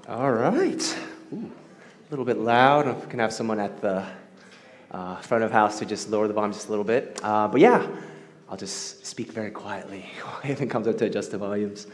All right. Ooh, a little bit loud. If we can have someone at the front of house to just lower the volume just a little bit. But yeah, I'll just speak very quietly while Ethan comes up to adjust the volumes.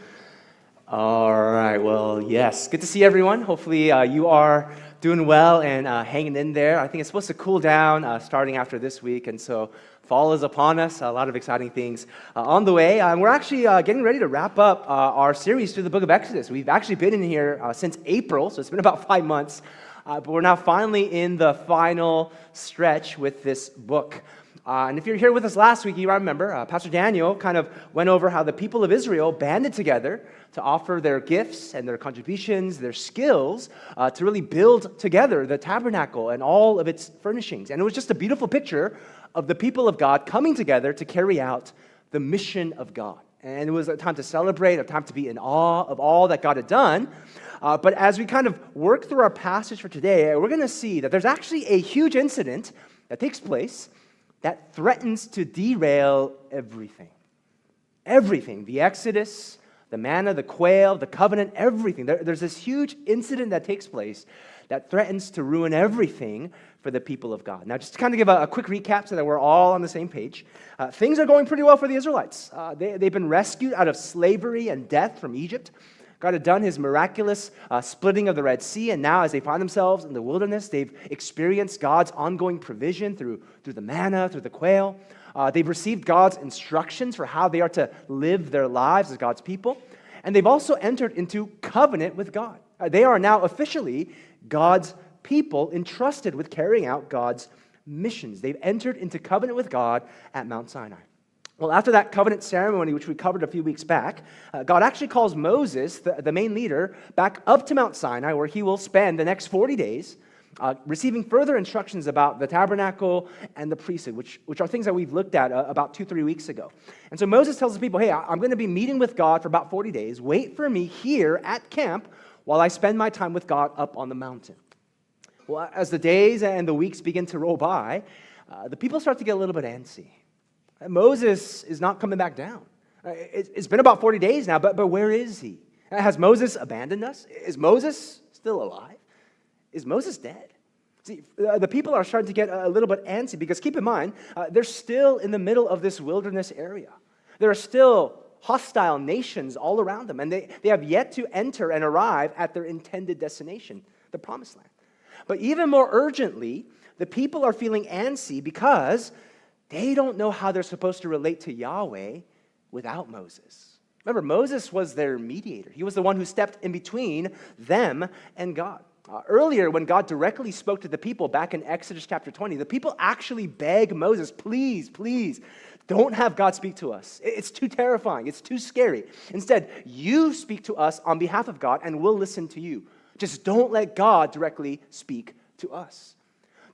All right. Well, yes. Good to see everyone. Hopefully you are doing well and hanging in there. I think it's supposed to cool down starting after this week, and so fall is upon us. A lot of exciting things on the way. We're actually getting ready to wrap up our series through the book of Exodus. We've actually been in here since April, so it's been about 5 months. But we're now finally in the final stretch with this book. And if you're here with us last week, you remember Pastor Daniel kind of went over how the people of Israel banded together to offer their gifts and their contributions, their skills, to really build together the tabernacle and all of its furnishings. And it was just a beautiful picture of the people of God coming together to carry out the mission of God. And it was a time to celebrate, a time to be in awe of all that God had done. But as we kind of work through our passage for today, we're going to see that there's actually a huge incident that takes place that threatens to derail everything. Everything. The Exodus, the manna, the quail, the covenant, everything. There's this huge incident that takes place that threatens to ruin everything for the people of God. Now, just to kind of give a quick recap so that we're all on the same page, things are going pretty well for the Israelites. They've been rescued out of slavery and death from Egypt. God had done his miraculous splitting of the Red Sea, and now as they find themselves in the wilderness, they've experienced God's ongoing provision through the manna, through the quail. They've received God's instructions for how they are to live their lives as God's people, and they've also entered into covenant with God. They are now officially God's people entrusted with carrying out God's missions. They've entered into covenant with God at Mount Sinai. Well, after that covenant ceremony, which we covered a few weeks back, God actually calls Moses, the main leader, back up to Mount Sinai, where he will spend the next 40 days receiving further instructions about the tabernacle and the priesthood, which are things that we've looked at about 2-3 weeks ago. And so Moses tells the people, hey, I'm going to be meeting with God for about 40 days. Wait for me here at camp while I spend my time with God up on the mountain. Well, as the days and the weeks begin to roll by, the people start to get a little bit antsy. Moses is not coming back down. It's been about 40 days now, but where is he? Has Moses abandoned us? Is Moses still alive? Is Moses dead? See, the people are starting to get a little bit antsy because keep in mind, they're still in the middle of this wilderness area. There are still hostile nations all around them, and they have yet to enter and arrive at their intended destination, the Promised Land. But even more urgently, the people are feeling antsy because they don't know how they're supposed to relate to Yahweh without Moses. Remember, Moses was their mediator. He was the one who stepped in between them and God. Earlier, when God directly spoke to the people back in Exodus chapter 20, the people actually begged Moses, please, please, don't have God speak to us. It's too terrifying. It's too scary. Instead, you speak to us on behalf of God, and we'll listen to you. Just don't let God directly speak to us.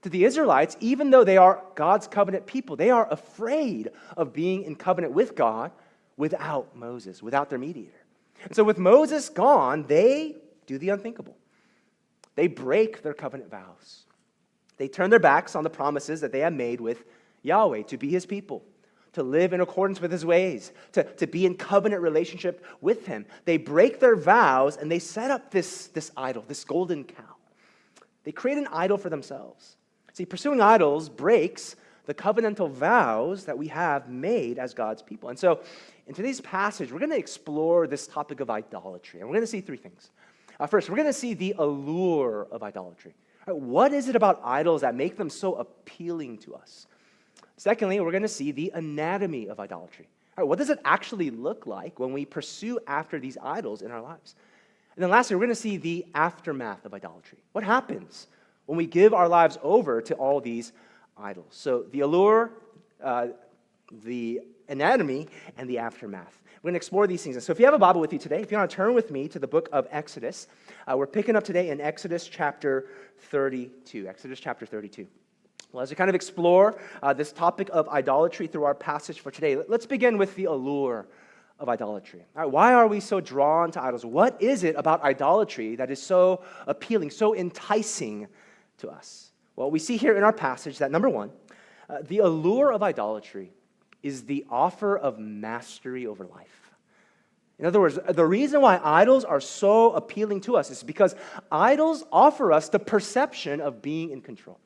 To the Israelites, even though they are God's covenant people, they are afraid of being in covenant with God without Moses, without their mediator. And so with Moses gone, they do the unthinkable. They break their covenant vows. They turn their backs on the promises that they have made with Yahweh to be his people, to live in accordance with his ways, to be in covenant relationship with him. They break their vows and they set up this idol, this golden cow. They create an idol for themselves. See, pursuing idols breaks the covenantal vows that we have made as God's people. And so in today's passage, we're going to explore this topic of idolatry. And we're going to see 3 things. First, we're going to see the allure of idolatry. What is it about idols that make them so appealing to us? Secondly, we're going to see the anatomy of idolatry. What does it actually look like when we pursue after these idols in our lives? And then lastly, we're going to see the aftermath of idolatry. What happens when we give our lives over to all these idols? So the allure, the anatomy, and the aftermath. We're going to explore these things. And so if you have a Bible with you today, if you want to turn with me to the book of Exodus, we're picking up today in Exodus chapter 32. Exodus chapter 32. Well, as we kind of explore this topic of idolatry through our passage for today, let's begin with the allure of idolatry. All right, why are we so drawn to idols? What is it about idolatry that is so appealing, so enticing to us? Well, we see here in our passage that, number one, the allure of idolatry is the offer of mastery over life. In other words, the reason why idols are so appealing to us is because idols offer us the perception of being in control.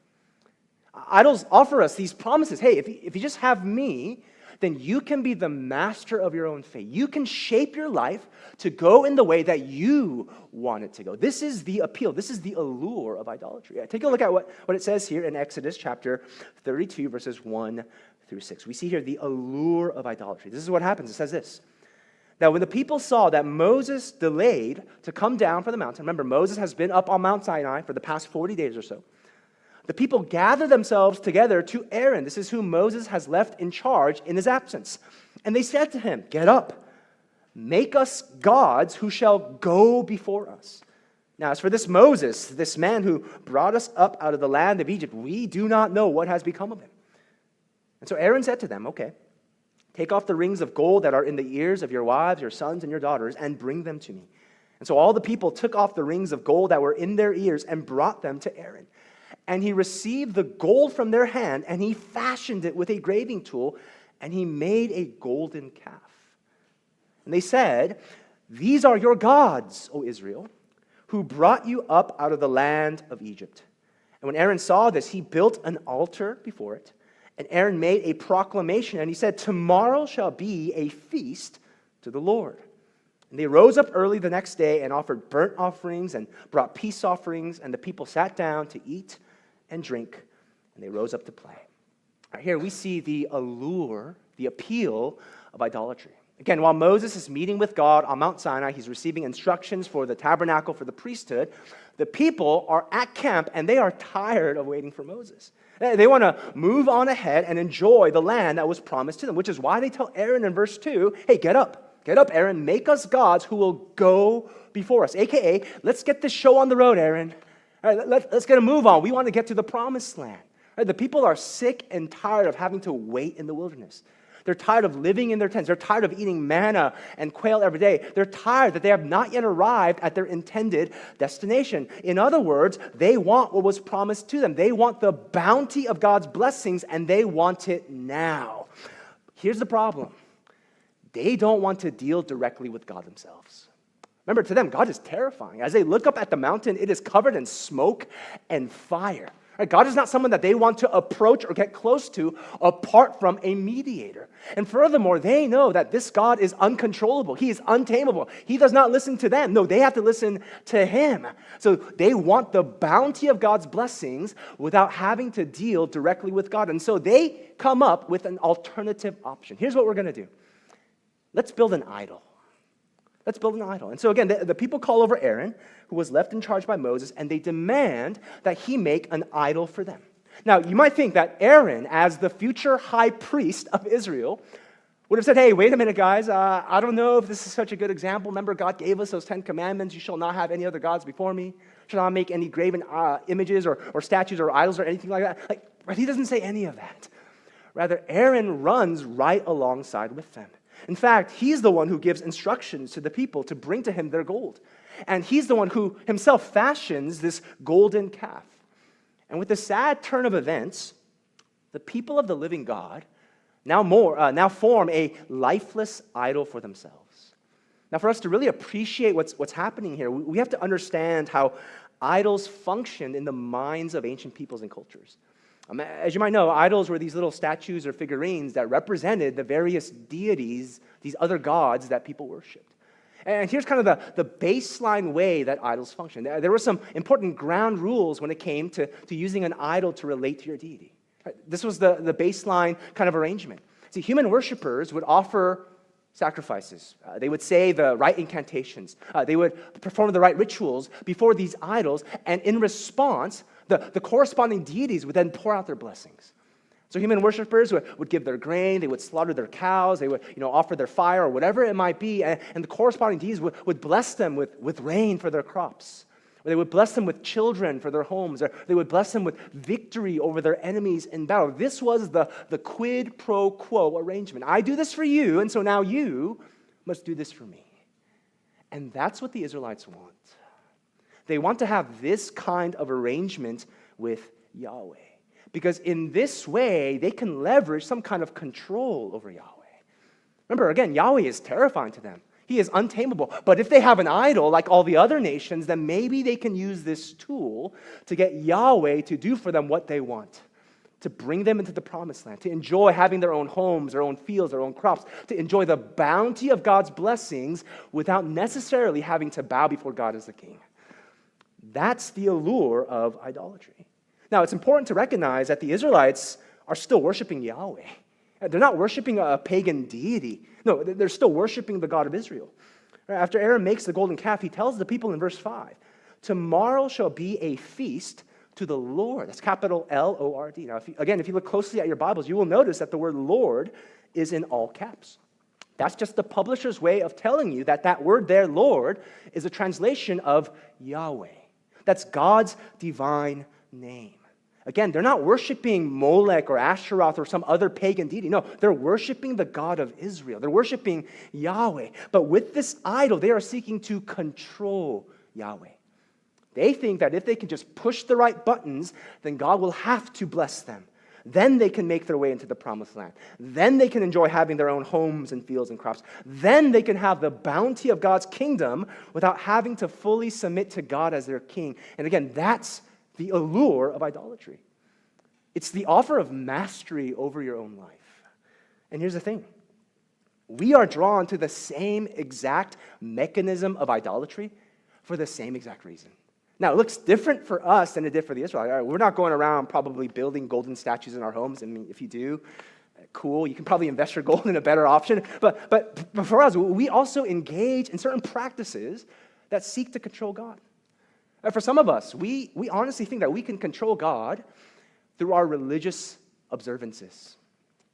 Idols offer us these promises. Hey, if you just have me, then you can be the master of your own fate. You can shape your life to go in the way that you want it to go. This is the appeal. This is the allure of idolatry. Take a look at what it says here in Exodus chapter 32, verses 1 through 6. We see here the allure of idolatry. This is what happens. It says this. Now, when the people saw that Moses delayed to come down from the mountain, remember, Moses has been up on Mount Sinai for the past 40 days or so. The people gathered themselves together to Aaron. This is who Moses has left in charge in his absence. And they said to him, "Get up, make us gods who shall go before us." Now, as for this Moses, this man who brought us up out of the land of Egypt, we do not know what has become of him. And so Aaron said to them, "Okay, take off the rings of gold that are in the ears of your wives, your sons, and your daughters, and bring them to me." And so all the people took off the rings of gold that were in their ears and brought them to Aaron. And he received the gold from their hand, and he fashioned it with a graving tool, and he made a golden calf. And they said, "These are your gods, O Israel, who brought you up out of the land of Egypt." And when Aaron saw this, he built an altar before it. And Aaron made a proclamation, and he said, "Tomorrow shall be a feast to the Lord." And they rose up early the next day and offered burnt offerings and brought peace offerings, and the people sat down to eat and drink, and they rose up to play. Right here we see the allure, the appeal of idolatry. Again, while Moses is meeting with God on Mount Sinai, he's receiving instructions for the tabernacle, for the priesthood. The people are at camp, and they are tired of waiting for Moses. They want to move on ahead and enjoy the land that was promised to them, which is why they tell Aaron in verse 2, "Hey, get up, Aaron, make us gods who will go before us." AKA, let's get this show on the road, Aaron. All right, let's get a move on. We want to get to the promised land. Right, the people are sick and tired of having to wait in the wilderness. They're tired of living in their tents. They're tired of eating manna and quail every day. They're tired that they have not yet arrived at their intended destination. In other words, they want what was promised to them. They want the bounty of God's blessings, and they want it now. Here's the problem. They don't want to deal directly with God themselves. Remember, to them, God is terrifying. As they look up at the mountain, it is covered in smoke and fire. Right? God is not someone that they want to approach or get close to apart from a mediator. And furthermore, they know that this God is uncontrollable. He is untamable. He does not listen to them. No, they have to listen to him. So they want the bounty of God's blessings without having to deal directly with God. And so they come up with an alternative option. Here's what we're going to do. Let's build an idol. Let's build an idol. And so again, the people call over Aaron, who was left in charge by Moses, and they demand that he make an idol for them. Now, you might think that Aaron, as the future high priest of Israel, would have said, "Hey, wait a minute, guys. I don't know if this is such a good example. Remember, God gave us those 10 commandments. You shall not have any other gods before me. Shall not make any graven images or statues or idols or anything like that." He doesn't say any of that. Rather, Aaron runs right alongside with them. In fact, he's the one who gives instructions to the people to bring to him their gold. And he's the one who himself fashions this golden calf. And with the sad turn of events, the people of the living God now form a lifeless idol for themselves. Now, for us to really appreciate what's happening here, we have to understand how idols function in the minds of ancient peoples and cultures. As you might know, idols were these little statues or figurines that represented the various deities, these other gods that people worshipped. And here's kind of the baseline way that idols function. There were some important ground rules when it came to using an idol to relate to your deity. This was the baseline kind of arrangement. See, human worshipers would offer sacrifices. They would say the right incantations. They would perform the right rituals before these idols, and in response, the corresponding deities would then pour out their blessings. So human worshipers would give their grain, they would slaughter their cows, they would offer their fire or whatever it might be, and the corresponding deities would bless them with rain for their crops. Or they would bless them with children for their homes, or they would bless them with victory over their enemies in battle. This was the quid pro quo arrangement. I do this for you, and so now you must do this for me. And that's what the Israelites want. They want to have this kind of arrangement with Yahweh. Because in this way, they can leverage some kind of control over Yahweh. Remember, again, Yahweh is terrifying to them. He is untamable. But if they have an idol like all the other nations, then maybe they can use this tool to get Yahweh to do for them what they want, to bring them into the promised land, to enjoy having their own homes, their own fields, their own crops, to enjoy the bounty of God's blessings without necessarily having to bow before God as the king. That's the allure of idolatry. Now, it's important to recognize that the Israelites are still worshiping Yahweh. They're not worshiping a pagan deity. No, they're still worshiping the God of Israel. After Aaron makes the golden calf, he tells the people in verse 5, tomorrow shall be a feast to the Lord. That's capital L-O-R-D. Now, if you look closely at your Bibles, you will notice that the word Lord is in all caps. That's just the publisher's way of telling you that that word there, Lord, is a translation of Yahweh. That's God's divine name. Again, they're not worshiping Molech or Asheroth or some other pagan deity. No, they're worshiping the God of Israel. They're worshiping Yahweh. But with this idol, they are seeking to control Yahweh. They think that if they can just push the right buttons, then God will have to bless them. Then they can make their way into the promised land. Then they can enjoy having their own homes and fields and crops. Then they can have the bounty of God's kingdom without having to fully submit to God as their king. And again, that's the allure of idolatry. It's the offer of mastery over your own life. And here's the thing. We are drawn to the same exact mechanism of idolatry for the same exact reason. Now, it looks different for us than it did for the Israelites. We're not going around probably building golden statues in our homes. I mean, if you do, cool. You can probably invest your gold in a better option. But for us, we also engage in certain practices that seek to control God. For some of us, we honestly think that we can control God through our religious observances.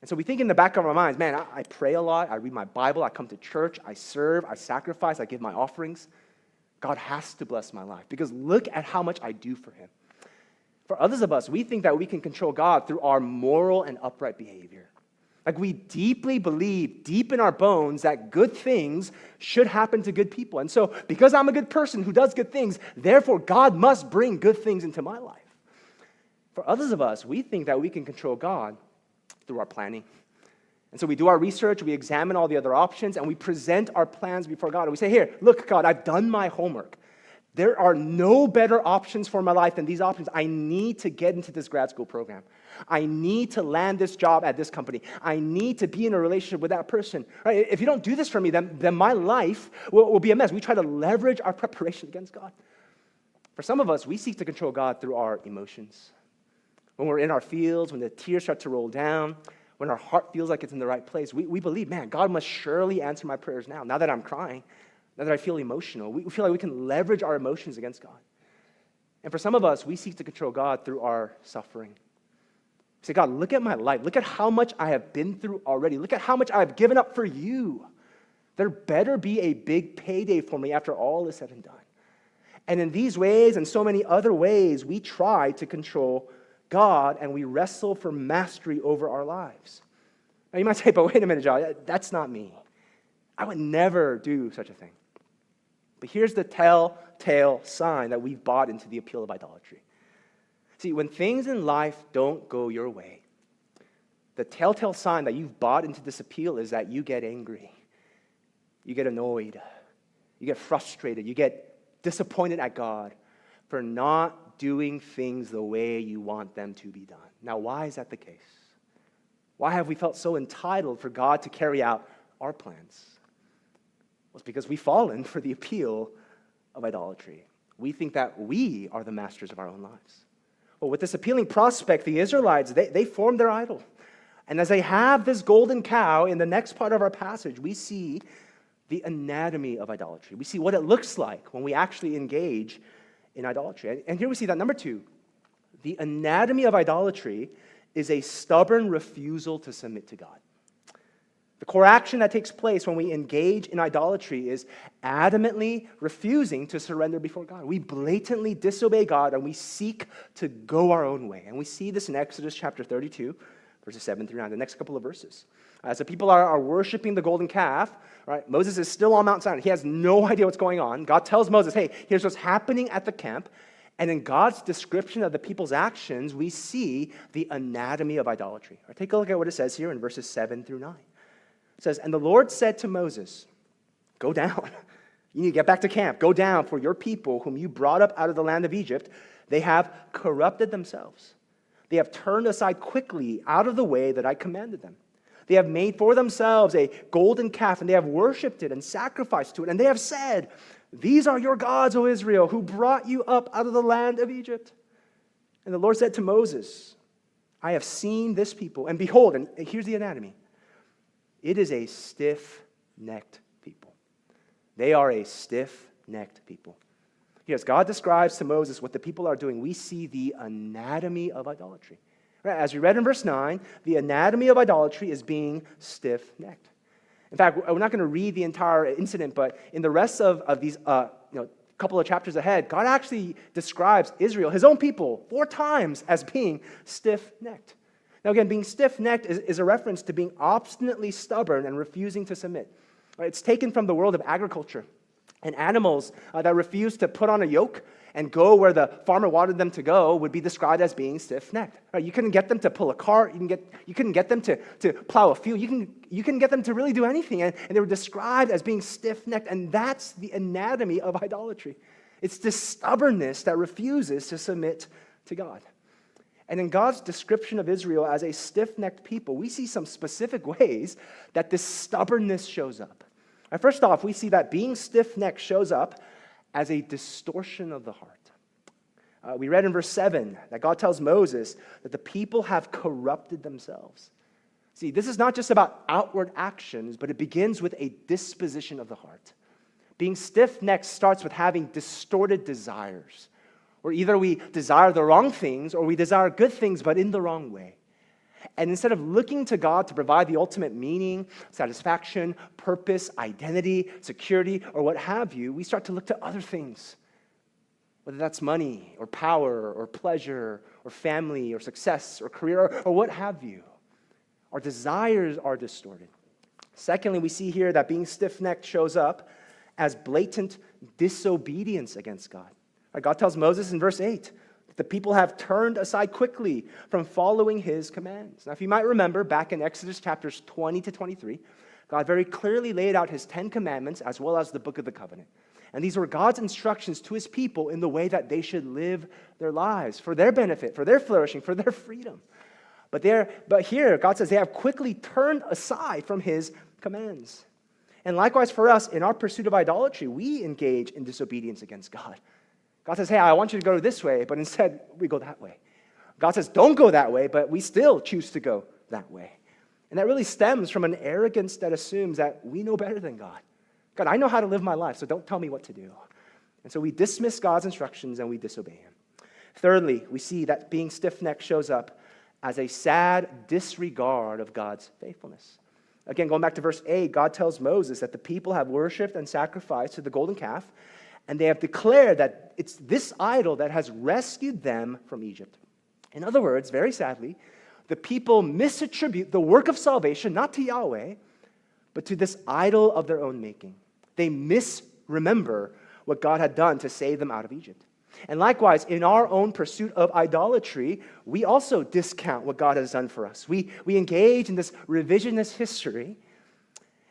And so we think in the back of our minds, man, I pray a lot, I read my Bible, I come to church, I serve, I sacrifice, I give my offerings. God has to bless my life because look at how much I do for him. For others of us, we think that we can control God through our moral and upright behavior. Like we deeply believe, deep in our bones, that good things should happen to good people. And so because I'm a good person who does good things, therefore God must bring good things into my life. For others of us, we think that we can control God through our planning. And so we do our research, we examine all the other options, and we present our plans before God. And we say, here, look, God, I've done my homework. There are no better options for my life than these options. I need to get into this grad school program. I need to land this job at this company. I need to be in a relationship with that person. Right? If you don't do this for me, then my life will be a mess. We try to leverage our preparation against God. For some of us, we seek to control God through our emotions. When we're in our fields, when the tears start to roll down, when our heart feels like it's in the right place, we believe, man, God must surely answer my prayers now that I'm crying, now that I feel emotional. We feel like we can leverage our emotions against God. And for some of us, we seek to control God through our suffering. We say, God, look at my life. Look at how much I have been through already. Look at how much I have given up for you. There better be a big payday for me after all is said and done. And in these ways and so many other ways, we try to control God and we wrestle for mastery over our lives. Now you might say, but wait a minute, John, that's not me. I would never do such a thing. But here's the telltale sign that we've bought into the appeal of idolatry. See, when things in life don't go your way, the telltale sign that you've bought into this appeal is that you get angry, you get annoyed, you get frustrated, you get disappointed at God for not doing things the way you want them to be done. Now, why is that the case? Why have we felt so entitled for God to carry out our plans? Well, it's because we've fallen for the appeal of idolatry. We think that we are the masters of our own lives. Well, with this appealing prospect, the Israelites, they formed their idol. And as they have this golden cow, in the next part of our passage, we see the anatomy of idolatry. We see what it looks like when we actually engage in idolatry. And here we see that number 2, the anatomy of idolatry is a stubborn refusal to submit to God. The core action that takes place when we engage in idolatry is adamantly refusing to surrender before God. We blatantly disobey God and we seek to go our own way. And we see this in Exodus chapter 32, verses 7 through 9, the next couple of verses. As the people are worshiping the golden calf, right, Moses is still on Mount Sinai. He has no idea what's going on. God tells Moses, hey, here's what's happening at the camp. And in God's description of the people's actions, we see the anatomy of idolatry. Right, take a look at what it says here in verses 7 through 9. It says, and the Lord said to Moses, go down. You need to get back to camp. Go down, for your people whom you brought up out of the land of Egypt, they have corrupted themselves. They have turned aside quickly out of the way that I commanded them. They have made for themselves a golden calf, and they have worshipped it and sacrificed to it. And they have said, these are your gods, O Israel, who brought you up out of the land of Egypt. And the Lord said to Moses, I have seen this people, and behold, and here's the anatomy. It is a stiff-necked people. They are a stiff-necked people. Yes, God describes to Moses what the people are doing. We see the anatomy of idolatry. Right? As we read in verse 9, the anatomy of idolatry is being stiff-necked. In fact, we're not going to read the entire incident, but in the rest of these couple of chapters ahead, God actually describes Israel, his own people, 4 times as being stiff-necked. Now again, being stiff-necked is a reference to being obstinately stubborn and refusing to submit. It's taken from the world of agriculture. And animals that refuse to put on a yoke and go where the farmer wanted them to go would be described as being stiff-necked. Right? You couldn't get them to pull a cart. You couldn't get them to plow a field. You couldn't get them to really do anything. And they were described as being stiff-necked. And that's the anatomy of idolatry. It's this stubbornness that refuses to submit to God. And in God's description of Israel as a stiff-necked people, we see some specific ways that this stubbornness shows up. And first off, we see that being stiff-necked shows up as a distortion of the heart. We read in verse 7 that God tells Moses that the people have corrupted themselves. See, this is not just about outward actions, but it begins with a disposition of the heart. Being stiff-necked starts with having distorted desires, where either we desire the wrong things or we desire good things, but in the wrong way. And instead of looking to God to provide the ultimate meaning, satisfaction, purpose, identity, security, or what have you, we start to look to other things, whether that's money or power or pleasure or family or success or career or what have you. Our desires are distorted. Secondly, we see here that being stiff-necked shows up as blatant disobedience against God. God tells Moses in verse 8, the people have turned aside quickly from following his commands. Now, if you might remember, back in Exodus chapters 20 to 23, God very clearly laid out his 10 commandments as well as the book of the covenant. And these were God's instructions to his people in the way that they should live their lives for their benefit, for their flourishing, for their freedom. But here, God says they have quickly turned aside from his commands. And likewise for us, in our pursuit of idolatry, we engage in disobedience against God. God says, hey, I want you to go this way, but instead we go that way. God says, don't go that way, but we still choose to go that way. And that really stems from an arrogance that assumes that we know better than God. God, I know how to live my life, so don't tell me what to do. And so we dismiss God's instructions and we disobey him. Thirdly, we see that being stiff-necked shows up as a sad disregard of God's faithfulness. Again, going back to verse 8, God tells Moses that the people have worshipped and sacrificed to the golden calf, and they have declared that it's this idol that has rescued them from Egypt. In other words, very sadly, the people misattribute the work of salvation not to Yahweh, but to this idol of their own making. They misremember what God had done to save them out of Egypt. And likewise, in our own pursuit of idolatry, we also discount what God has done for us. We engage in this revisionist history,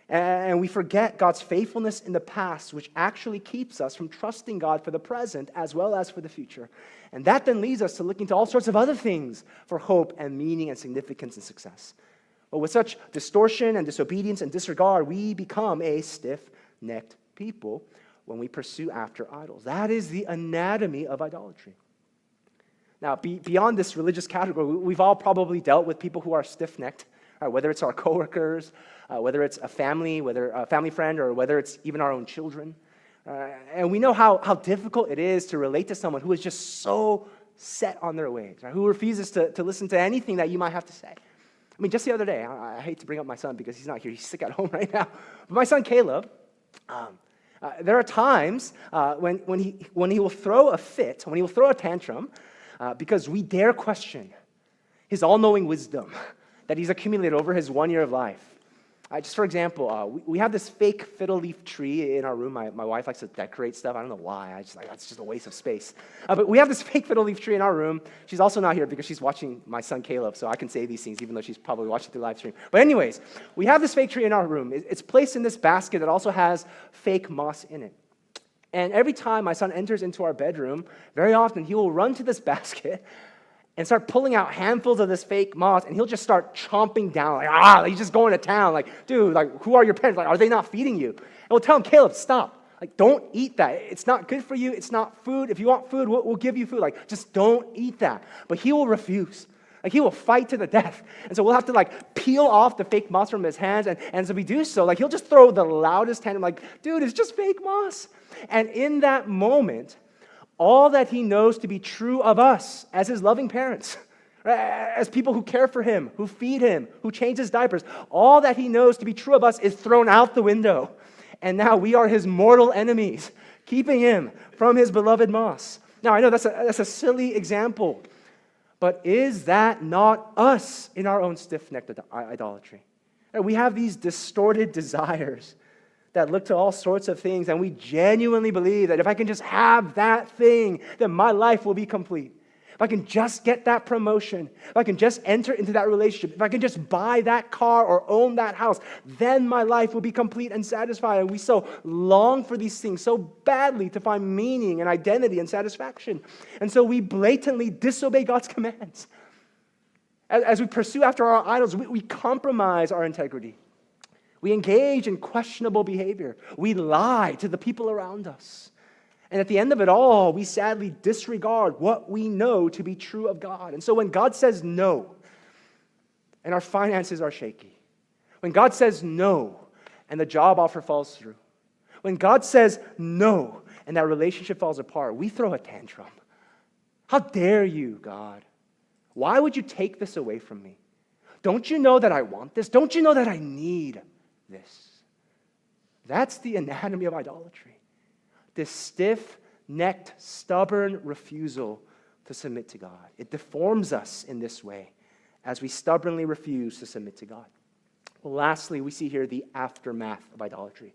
and we forget God's faithfulness in the past, which actually keeps us from trusting God for the present as well as for the future. And that then leads us to looking to all sorts of other things for hope and meaning and significance and success. But with such distortion and disobedience and disregard, we become a stiff-necked people when we pursue after idols. That is the anatomy of idolatry. Now, beyond this religious category, we've all probably dealt with people who are stiff-necked, whether it's our coworkers, whether it's a family, whether a family friend, or whether it's even our own children. And we know how difficult it is to relate to someone who is just so set on their ways, right? Who refuses to listen to anything that you might have to say. I mean, just the other day, I hate to bring up my son because he's not here. He's sick at home right now. But my son, Caleb, there are times when he will throw a fit, when he will throw a tantrum, because we dare question his all-knowing wisdom that he's accumulated over his 1 year of life. Just for example, we have this fake fiddle leaf tree in our room. My wife likes to decorate stuff. I don't know why. That's just a waste of space. But we have this fake fiddle leaf tree in our room. She's also not here because she's watching my son Caleb, so I can say these things even though she's probably watching through live stream. But anyways, we have this fake tree in our room. It's placed in this basket that also has fake moss in it. And every time my son enters into our bedroom, very often he will run to this basket and start pulling out handfuls of this fake moss, and he'll just start chomping down, he's just going to town. Like, dude, who are your parents? Are they not feeding you? And we'll tell him, Caleb, stop. Don't eat that. It's not good for you. It's not food. If you want food, we'll give you food. Just don't eat that. But he will refuse. He will fight to the death. And so we'll have to, peel off the fake moss from his hands, and as we do so, he'll just throw the loudest tantrum, dude, it's just fake moss. And in that moment, all that he knows to be true of us as his loving parents, as people who care for him, who feed him, who change his diapers, all that he knows to be true of us is thrown out the window. And now we are his mortal enemies, keeping him from his beloved moss. Now, I know that's a silly example, but is that not us in our own stiff-necked idolatry? We have these distorted desires that look to all sorts of things, and we genuinely believe that if I can just have that thing, then my life will be complete. If I can just get that promotion, if I can just enter into that relationship, if I can just buy that car or own that house, then my life will be complete and satisfied. And we so long for these things so badly to find meaning and identity and satisfaction. And so we blatantly disobey God's commands. As we pursue after our idols, we compromise our integrity. We engage in questionable behavior. We lie to the people around us. And at the end of it all, we sadly disregard what we know to be true of God. And so when God says no, and our finances are shaky, when God says no, and the job offer falls through, when God says no, and that relationship falls apart, we throw a tantrum. How dare you, God? Why would you take this away from me? Don't you know that I want this? Don't you know that I need this? That's the anatomy of idolatry. This stiff-necked, stubborn refusal to submit to God. It deforms us in this way as we stubbornly refuse to submit to God. Well, lastly, we see here the aftermath of idolatry.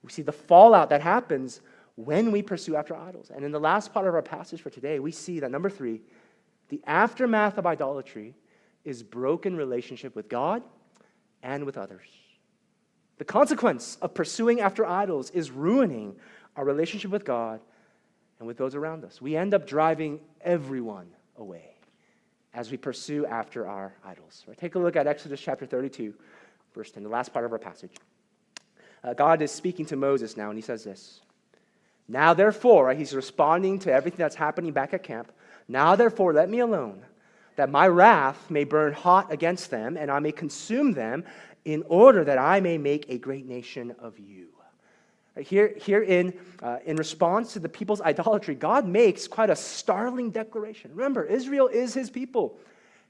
We see the fallout that happens when we pursue after idols. And in the last part of our passage for today, we see that, number 3, the aftermath of idolatry is broken relationship with God and with others. The consequence of pursuing after idols is ruining our relationship with God and with those around us. We end up driving everyone away as we pursue after our idols. Right? Take a look at Exodus chapter 32, verse 10, the last part of our passage. God is speaking to Moses now, and he says this. Now, therefore, right, he's responding to everything that's happening back at camp. Now, therefore, let me alone, that my wrath may burn hot against them, and I may consume them, in order that I may make a great nation of you. Here in response to the people's idolatry, God makes quite a startling declaration. Remember, Israel is his people.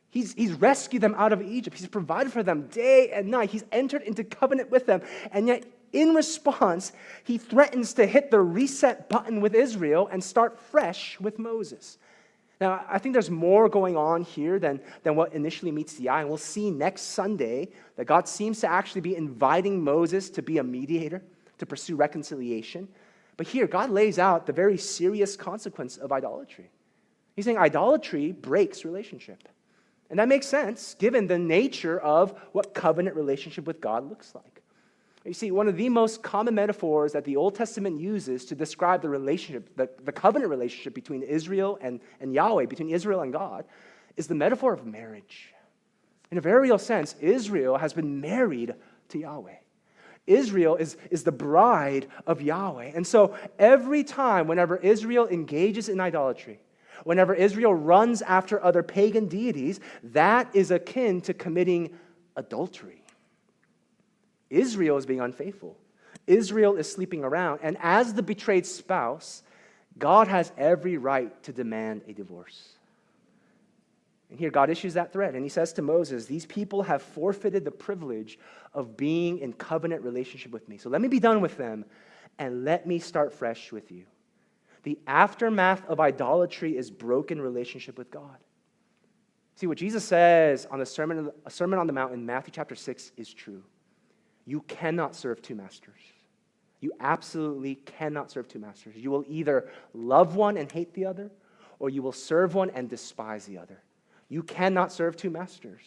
He's rescued them out of Egypt. He's provided for them day and night. He's entered into covenant with them. And yet, in response, he threatens to hit the reset button with Israel and start fresh with Moses. Now, I think there's more going on here than what initially meets the eye. And we'll see next Sunday that God seems to actually be inviting Moses to be a mediator, to pursue reconciliation. But here, God lays out the very serious consequence of idolatry. He's saying idolatry breaks relationship. And that makes sense, given the nature of what covenant relationship with God looks like. You see, one of the most common metaphors that the Old Testament uses to describe the relationship, the covenant relationship between Israel and Yahweh, between Israel and God, is the metaphor of marriage. In a very real sense, Israel has been married to Yahweh. Israel is the bride of Yahweh. And so every time, whenever Israel engages in idolatry, whenever Israel runs after other pagan deities, that is akin to committing adultery. Israel is being unfaithful. Israel is sleeping around. And as the betrayed spouse, God has every right to demand a divorce. And here God issues that threat. And he says to Moses, these people have forfeited the privilege of being in covenant relationship with me. So let me be done with them and let me start fresh with you. The aftermath of idolatry is broken relationship with God. See, what Jesus says on the Sermon on the Mount in Matthew chapter 6 is true. You cannot serve two masters. You absolutely cannot serve two masters. You will either love one and hate the other, or you will serve one and despise the other. You cannot serve two masters.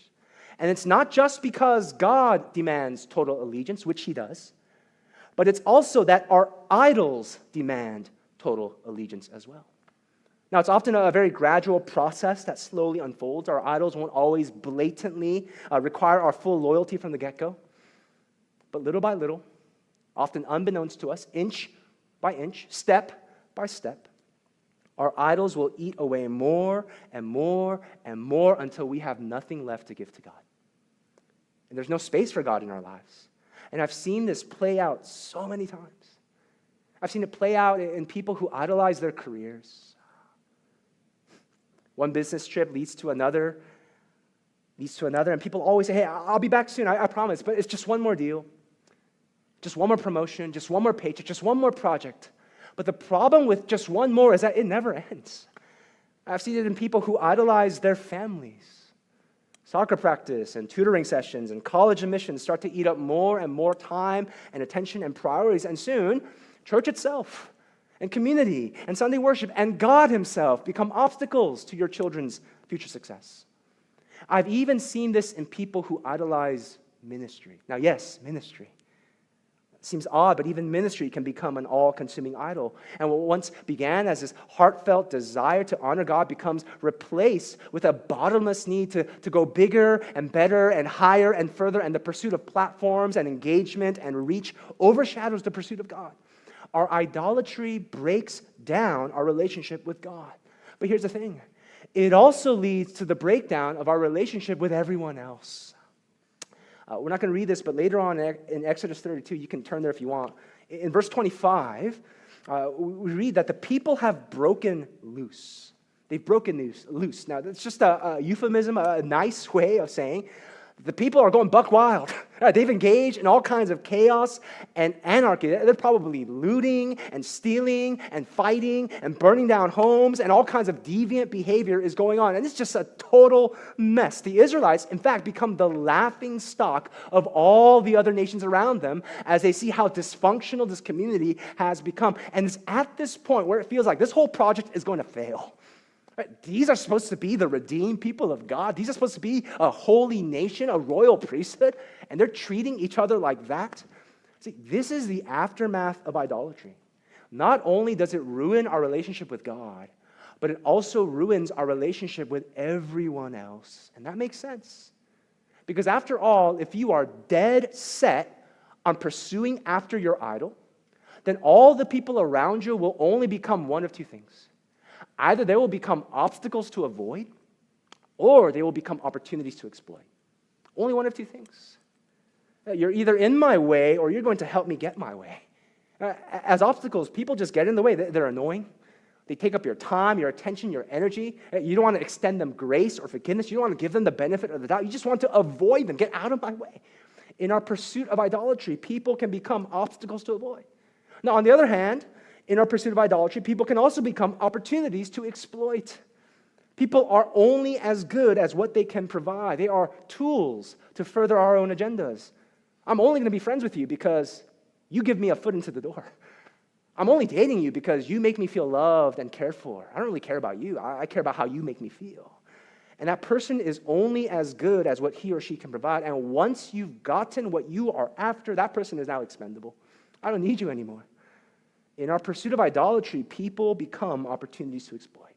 And it's not just because God demands total allegiance, which he does, but it's also that our idols demand total allegiance as well. Now, it's often a very gradual process that slowly unfolds. Our idols won't always blatantly require our full loyalty from the get-go. But little by little, often unbeknownst to us, inch by inch, step by step, our idols will eat away more and more and more until we have nothing left to give to God. And there's no space for God in our lives. And I've seen this play out so many times. I've seen it play out in people who idolize their careers. One business trip leads to another, and people always say, hey, I'll be back soon, I promise, but it's just one more deal. Just one more promotion, just one more paycheck, just one more project. But the problem with just one more is that it never ends. I've seen it in people who idolize their families. Soccer practice and tutoring sessions and college admissions start to eat up more and more time and attention and priorities. And soon, church itself and community and Sunday worship and God himself become obstacles to your children's future success. I've even seen this in people who idolize ministry. Now, yes, ministry. Seems odd, but even ministry can become an all-consuming idol. And what once began as this heartfelt desire to honor God becomes replaced with a bottomless need to go bigger and better and higher and further, and the pursuit of platforms and engagement and reach overshadows the pursuit of God. Our idolatry breaks down our relationship with God. But here's the thing. It also leads to the breakdown of our relationship with everyone else. We're not going to read this, but later on in Exodus 32, you can turn there if you want. In verse 25, we read that the people have broken loose. They've broken loose. Now, that's just a euphemism, a nice way of saying the people are going buck wild. They've engaged in all kinds of chaos and anarchy. They're probably looting and stealing and fighting and burning down homes, and all kinds of deviant behavior is going on. And it's just a total mess. The Israelites, in fact, become the laughing stock of all the other nations around them as they see how dysfunctional this community has become. And it's at this point where it feels like this whole project is going to fail. These are supposed to be the redeemed people of God. These are supposed to be a holy nation, a royal priesthood, and they're treating each other like that. See, this is the aftermath of idolatry. Not only does it ruin our relationship with God, but it also ruins our relationship with everyone else. And that makes sense. Because after all, if you are dead set on pursuing after your idol, then all the people around you will only become one of two things. Either they will become obstacles to avoid, or they will become opportunities to exploit. Only one of two things. You're either in my way, or you're going to help me get my way. As obstacles, people just get in the way. They're annoying. They take up your time, your attention, your energy. You don't want to extend them grace or forgiveness. You don't want to give them the benefit of the doubt. You just want to avoid them. Get out of my way. In our pursuit of idolatry, people can become obstacles to avoid. Now, on the other hand, in our pursuit of idolatry, people can also become opportunities to exploit. People are only as good as what they can provide. They are tools to further our own agendas. I'm only going to be friends with you because you give me a foot into the door. I'm only dating you because you make me feel loved and cared for. I don't really care about you. I care about how you make me feel. And that person is only as good as what he or she can provide. And once you've gotten what you are after, that person is now expendable. I don't need you anymore. In our pursuit of idolatry, people become opportunities to exploit.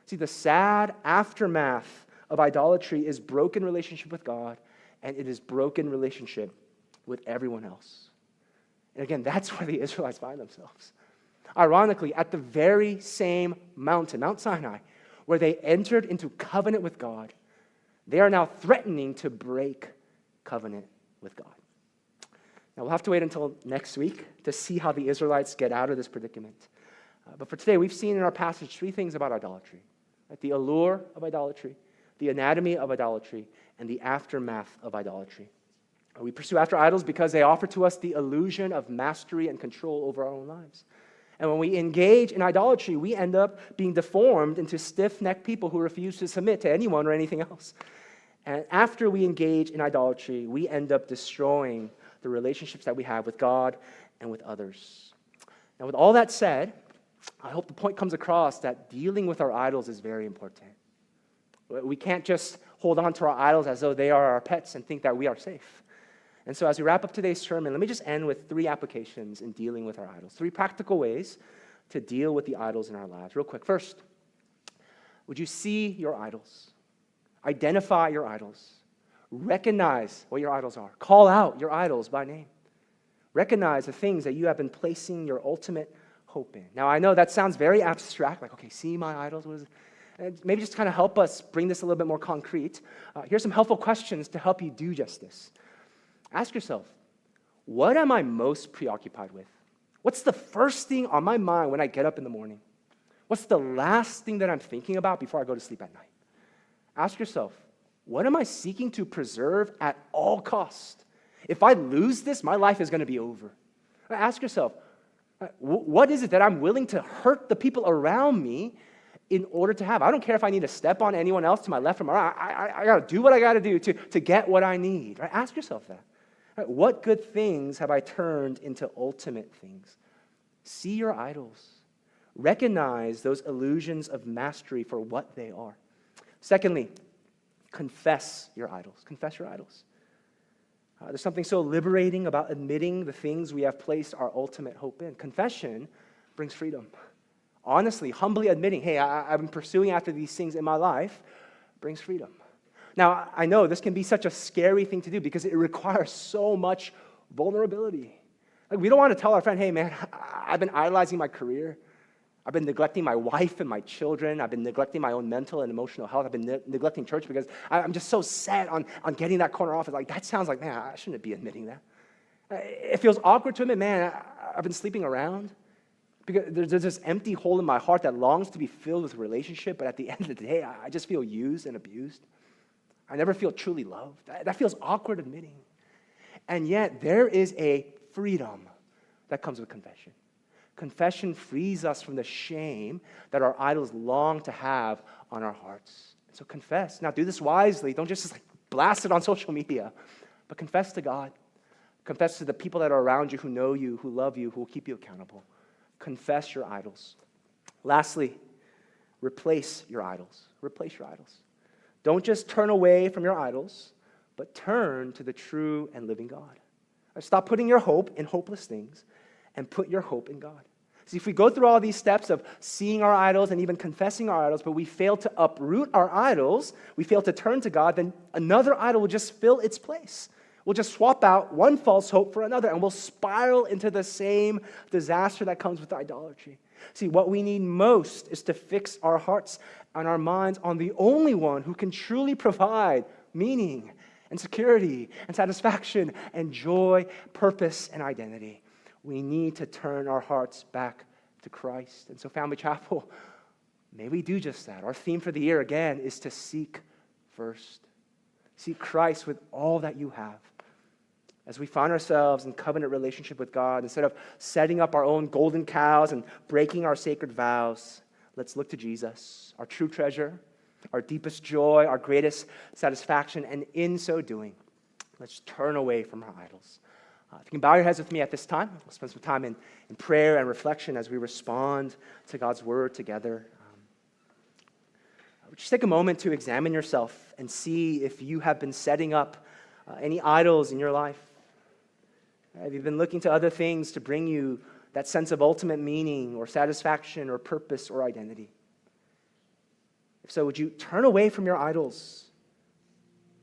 See, the sad aftermath of idolatry is broken relationship with God, and it is broken relationship with everyone else. And again, that's where the Israelites find themselves. Ironically, at the very same mountain, Mount Sinai, where they entered into covenant with God, they are now threatening to break covenant with God. Now, we'll have to wait until next week to see how the Israelites get out of this predicament. But for today, we've seen in our passage three things about idolatry. Right? The allure of idolatry, the anatomy of idolatry, and the aftermath of idolatry. We pursue after idols because they offer to us the illusion of mastery and control over our own lives. And when we engage in idolatry, we end up being deformed into stiff-necked people who refuse to submit to anyone or anything else. And after we engage in idolatry, we end up destroying the relationships that we have with God and with others. Now, with all that said, I hope the point comes across that dealing with our idols is very important. We can't just hold on to our idols as though they are our pets and think that we are safe. And so as we wrap up today's sermon, let me just end with 3 applications in dealing with our idols, 3 practical ways to deal with the idols in our lives. Real quick. First, would you see your idols? Identify your idols. Recognize what your idols are. Call out your idols by name. Recognize the things that you have been placing your ultimate hope in. Now, I know that sounds very abstract, like, okay, see my idols. What is it? And maybe just kind of help us bring this a little bit more concrete. Here's some helpful questions to help you do just this. Ask yourself, what am I most preoccupied with? What's the first thing on my mind when I get up in the morning? What's the last thing that I'm thinking about before I go to sleep at night? Ask yourself, what am I seeking to preserve at all cost? If I lose this, my life is going to be over. Ask yourself, what is it that I'm willing to hurt the people around me in order to have? I don't care if I need to step on anyone else to my left or my right. I got to do what I got to do to get what I need. Right? Ask yourself that. Right? What good things have I turned into ultimate things? See your idols. Recognize those illusions of mastery for what they are. Secondly, confess your idols. Confess your idols. There's something so liberating about admitting the things we have placed our ultimate hope in. Confession brings freedom. Honestly, humbly admitting, hey, I've been pursuing after these things in my life, brings freedom. Now, I know this can be such a scary thing to do because it requires so much vulnerability. Like, we don't want to tell our friend, hey, man, I've been idolizing my career. I've been neglecting my wife and my children. I've been neglecting my own mental and emotional health. I've been neglecting church because I'm just so set on getting that corner off. It's like, that sounds like, man, I shouldn't be admitting that. It feels awkward to admit, man, I've been sleeping around. Because there's this empty hole in my heart that longs to be filled with relationship, but at the end of the day, I just feel used and abused. I never feel truly loved. That feels awkward admitting. And yet, there is a freedom that comes with confession. Confession frees us from the shame that our idols long to have on our hearts. So confess. Now, do this wisely. Don't just blast it on social media, but confess to God. Confess to the people that are around you who know you, who love you, who will keep you accountable. Confess your idols. Lastly, replace your idols. Replace your idols. Don't just turn away from your idols, but turn to the true and living God. Stop putting your hope in hopeless things and put your hope in God. See, if we go through all these steps of seeing our idols and even confessing our idols, but we fail to uproot our idols, we fail to turn to God, then another idol will just fill its place. We'll just swap out one false hope for another, and we'll spiral into the same disaster that comes with idolatry. See, what we need most is to fix our hearts and our minds on the only one who can truly provide meaning and security and satisfaction and joy, purpose, and identity. We need to turn our hearts back to Christ. And so, Family Chapel, may we do just that. Our theme for the year, again, is to seek first. Seek Christ with all that you have. As we find ourselves in covenant relationship with God, instead of setting up our own golden cows and breaking our sacred vows, let's look to Jesus, our true treasure, our deepest joy, our greatest satisfaction, and in so doing, let's turn away from our idols. If you can bow your heads with me at this time, we'll spend some time in prayer and reflection as we respond to God's word together. Just take a moment to examine yourself and see if you have been setting up any idols in your life. Have you been looking to other things to bring you that sense of ultimate meaning or satisfaction or purpose or identity? If so, would you turn away from your idols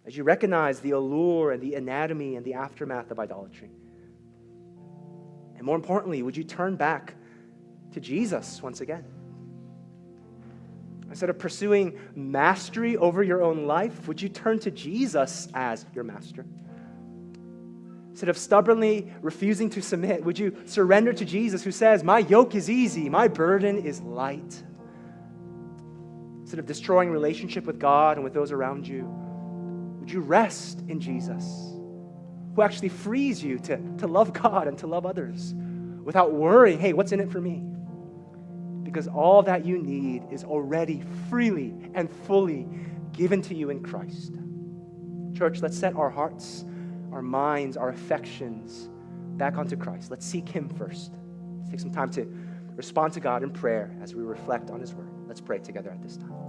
as you recognize the allure and the anatomy and the aftermath of idolatry? And more importantly, would you turn back to Jesus once again? Instead of pursuing mastery over your own life, would you turn to Jesus as your master? Instead of stubbornly refusing to submit, would you surrender to Jesus who says, my yoke is easy, my burden is light? Instead of destroying relationship with God and with those around you, would you rest in Jesus, who actually frees you to love God and to love others without worrying, hey, what's in it for me? Because all that you need is already freely and fully given to you in Christ. Church, let's set our hearts, our minds, our affections back onto Christ. Let's seek him first. Let's take some time to respond to God in prayer as we reflect on his word. Let's pray together at this time.